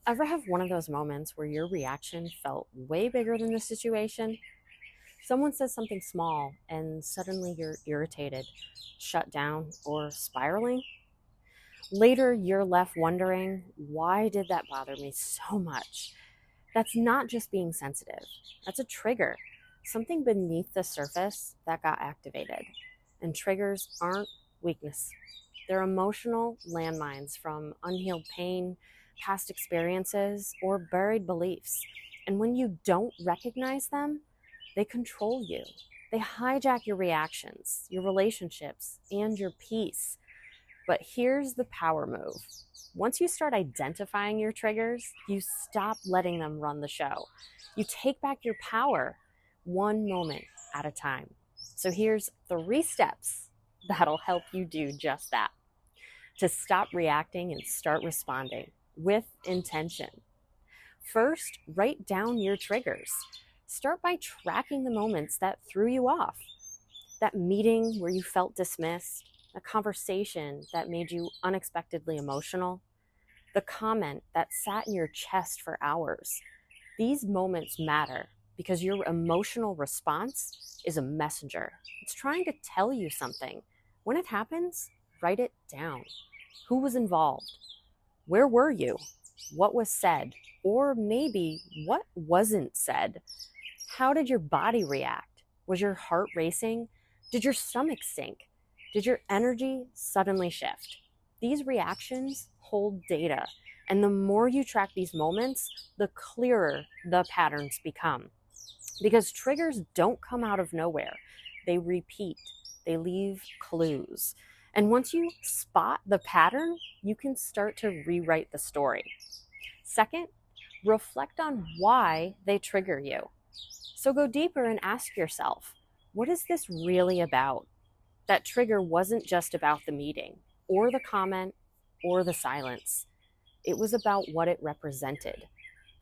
Ever have one of those moments where your reaction felt way bigger than the situation? Someone says something small and suddenly you're irritated, shut down, or spiraling? Later, you're left wondering, why did that bother me so much? That's not just being sensitive, that's a trigger, something beneath the surface that got activated. And triggers aren't weakness, they're emotional landmines from unhealed pain, past experiences, or buried beliefs. And when you don't recognize them, they control you. They hijack your reactions, your relationships, and your peace. But here's the power move. Once you start identifying your triggers, you stop letting them run the show. You take back your power one moment at a time. So here's 3 steps that'll help you do just that. To stop reacting and start responding with intention. First, write down your triggers. Start by tracking the moments that threw you off. That meeting where you felt dismissed, a conversation that made you unexpectedly emotional, the comment that sat in your chest for hours. These moments matter because your emotional response is a messenger. It's trying to tell you something. When it happens, write it down. Who was involved? Where were you? What was said? Or maybe what wasn't said? How did your body react? Was your heart racing? Did your stomach sink? Did your energy suddenly shift? These reactions hold data, and the more you track these moments, the clearer the patterns become. Because triggers don't come out of nowhere. They repeat, they leave clues. And once you spot the pattern, you can start to rewrite the story. Second, reflect on why they trigger you. So go deeper and ask yourself, what is this really about? That trigger wasn't just about the meeting, or the comment, or the silence. It was about what it represented.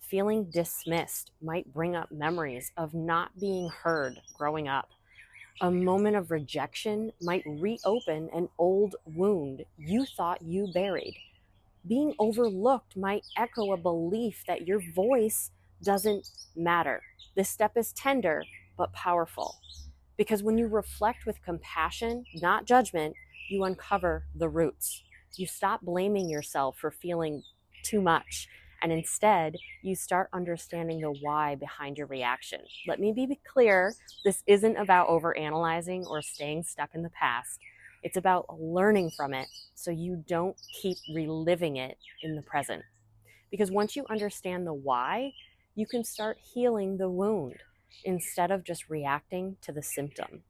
Feeling dismissed might bring up memories of not being heard growing up. A moment of rejection might reopen an old wound you thought you buried. Being overlooked might echo a belief that your voice doesn't matter. This step is tender, but powerful. Because when you reflect with compassion, not judgment, you uncover the roots. You stop blaming yourself for feeling too much, and instead, you start understanding the why behind your reaction. Let me be clear, this isn't about overanalyzing or staying stuck in the past. It's about learning from it so you don't keep reliving it in the present. Because once you understand the why, you can start healing the wound instead of just reacting to the symptom.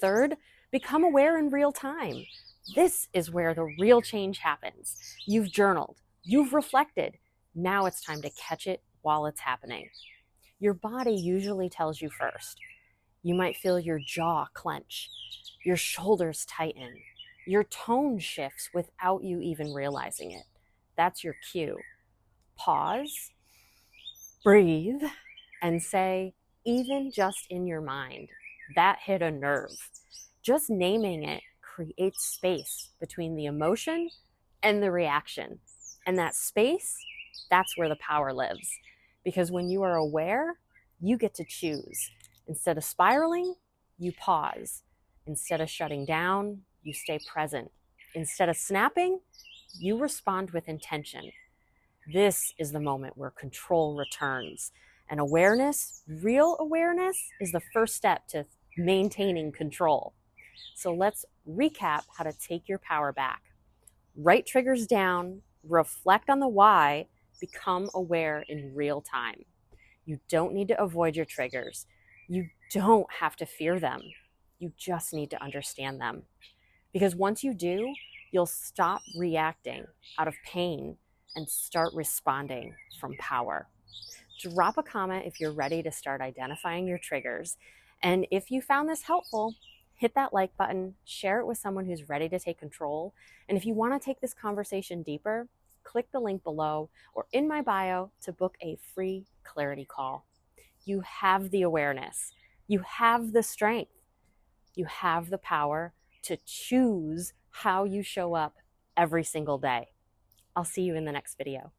Third, become aware in real time. This is where the real change happens. You've journaled, you've reflected. Now it's time to catch it while it's happening. Your body usually tells you first. You might feel your jaw clench, your shoulders tighten, your tone shifts without you even realizing it. That's your cue. Pause, breathe, and say, even just in your mind, that hit a nerve. Just naming it creates space between the emotion and the reaction. And that space, that's where the power lives. Because when you are aware, you get to choose. Instead of spiraling, you pause. Instead of shutting down, you stay present. Instead of snapping, you respond with intention. This is the moment where control returns. And awareness, real awareness, is the first step to maintaining control. So let's recap how to take your power back. Write triggers down, reflect on the why, become aware in real time. You don't need to avoid your triggers. You don't have to fear them. You just need to understand them. Because once you do, you'll stop reacting out of pain and start responding from power. Drop a comment if you're ready to start identifying your triggers. And if you found this helpful, hit that like button, share it with someone who's ready to take control. And if you want to take this conversation deeper, click the link below or in my bio to book a free clarity call. You have the awareness, you have the strength, you have the power to choose how you show up every single day. I'll see you in the next video.